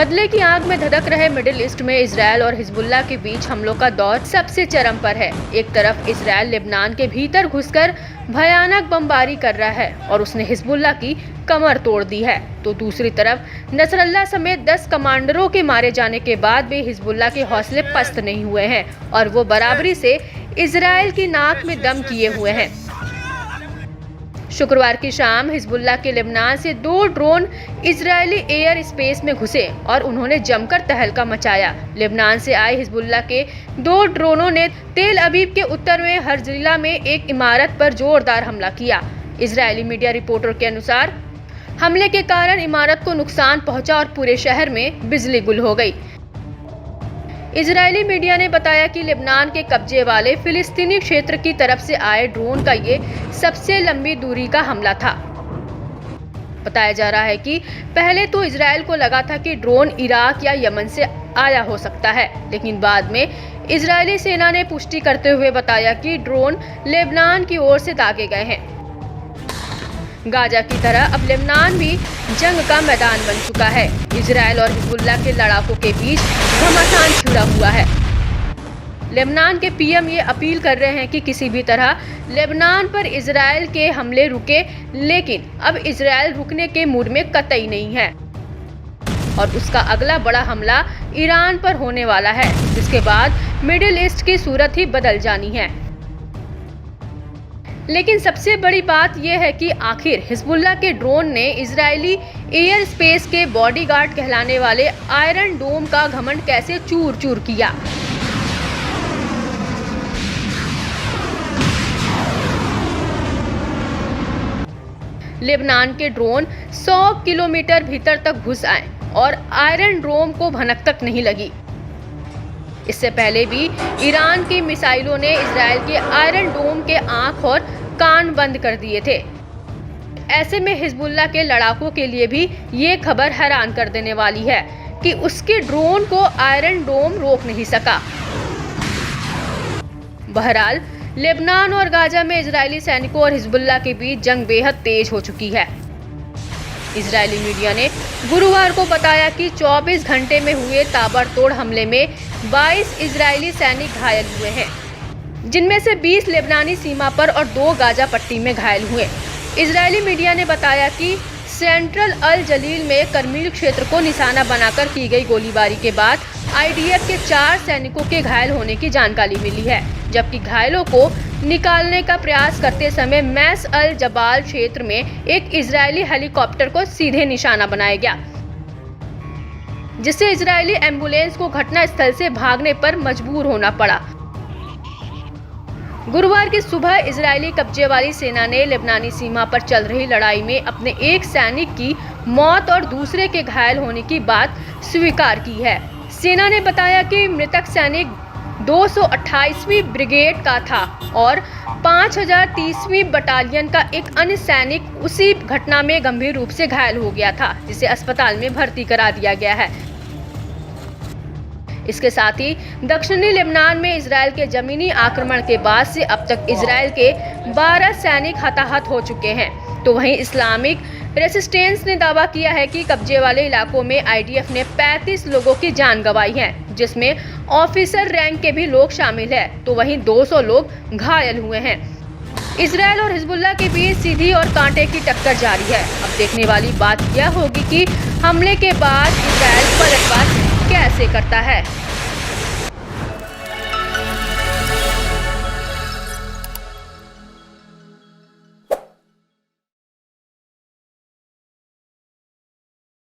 बदले की आग में धधक रहे मिडिल ईस्ट में इजरायल और हिजबुल्लाह के बीच हमलों का दौर सबसे चरम पर है। एक तरफ इजरायल लेबनान के भीतर घुसकर भयानक बमबारी कर रहा है और उसने हिजबुल्लाह की कमर तोड़ दी है, तो दूसरी तरफ नसरल्लाह समेत 10 कमांडरों के मारे जाने के बाद भी हिजबुल्लाह के हौसले पस्त नहीं हुए हैं और वो बराबरी से इजरायल की नाक में दम किए हुए हैं। शुक्रवार की शाम हिजबुल्लाह के लेबनान से 2 ड्रोन इजरायली एयर स्पेस में घुसे और उन्होंने जमकर तहलका मचाया। लेबनान से आए हिजबुल्लाह के 2 ड्रोनों ने तेल अवीव के उत्तर में हर्जिला में एक इमारत पर जोरदार हमला किया। इजरायली मीडिया रिपोर्टर के अनुसार हमले के कारण इमारत को नुकसान पहुंचा और पूरे शहर में बिजली गुल हो गई। इजरायली मीडिया ने बताया कि लेबनान के कब्जे वाले फिलिस्तीनी क्षेत्र की तरफ से आए ड्रोन का ये सबसे लंबी दूरी का हमला था। बताया जा रहा है कि पहले तो इजरायल को लगा था कि ड्रोन इराक या यमन से आया हो सकता है, लेकिन बाद में इजरायली सेना ने पुष्टि करते हुए बताया कि ड्रोन लेबनान की ओर से दागे गए हैं। गाजा की तरह अब लेबनान भी जंग का मैदान बन चुका है। इजरायल और हिजबुल्लाह के लड़ाकों के बीच घमासान छिड़ा हुआ है। लेबनान के पीएम ये अपील कर रहे हैं कि किसी भी तरह लेबनान पर इजरायल के हमले रुके, लेकिन अब इजरायल रुकने के मूड में कतई नहीं है और उसका अगला बड़ा हमला ईरान पर होने वाला है, जिसके बाद मिडिल ईस्ट की सूरत ही बदल जानी है। लेकिन सबसे बड़ी बात यह है कि आखिर हिजबुल्लाह के ड्रोन ने इजरायली एयर स्पेस के बॉडीगार्ड कहलाने वाले आयरन डोम का घमंड कैसे चूर चूर किया। लेबनान के ड्रोन 100 किलोमीटर भीतर तक घुस आए और आयरन डोम को भनक तक नहीं लगी। इससे पहले भी ईरान की मिसाइलों ने इजरायल के आयरन डोम के आंख और कान बंद कर दिए थे। ऐसे में हिजबुल्लाह के लड़ाकों के लिए भी ये खबर हैरान कर देने वाली है कि उसके ड्रोन को आयरन डोम रोक नहीं सका। बहरहाल लेबनान और गाजा में इजरायली सैनिकों और हिजबुल्लाह के बीच जंग बेहद तेज हो चुकी है। इजरायली मीडिया ने गुरुवार को बताया कि 24 घंटे में हुए ताबड़तोड़ हमले में 22 इजरायली सैनिक घायल हुए हैं, जिनमें से 20 लेबनानी सीमा पर और 2 गाजा पट्टी में घायल हुए। इजरायली मीडिया ने बताया कि सेंट्रल अल जलील में करमील क्षेत्र को निशाना बनाकर की गई गोलीबारी के बाद आईडीएफ के 4 सैनिकों के घायल होने की जानकारी मिली है, जबकि घायलों को निकालने का प्रयास करते समय मैस अल जबाल क्षेत्र में एक इजरायली हेलीकॉप्टर को सीधे निशाना बनाया गया, जिससे इजरायली एम्बुलेंस को घटनास्थल से भागने पर मजबूर होना पड़ा। गुरुवार की सुबह इजरायली कब्जे वाली सेना ने लेबनानी सीमा पर चल रही लड़ाई में अपने एक सैनिक की मौत और दूसरे के घायल होने की बात स्वीकार की है। सेना ने बताया कि मृतक सैनिक 228वीं ब्रिगेड का था और 5030वीं बटालियन का एक अन्य सैनिक उसी घटना में गंभीर रूप से घायल हो गया था, जिसे अस्पताल में भर्ती करा दिया गया है। इसके साथ ही दक्षिणी लेबनान में इजरायल के जमीनी आक्रमण के बाद से अब तक इजरायल के 12 सैनिक हताहत हो चुके हैं, तो वहीं इस्लामिक रेसिस्टेंस ने दावा किया है कि कब्जे वाले इलाकों में आईडीएफ ने 35 लोगों की जान गंवाई है, जिसमें ऑफिसर रैंक के भी लोग शामिल हैं, तो वहीं 200 लोग घायल हुए हैं। इजरायल और हिजबुल्लाह के बीच सीधी और कांटे की टक्कर जारी है। अब देखने वाली बात यह होगी कि हमले के बाद इजरायल पलटवार कैसे करता है।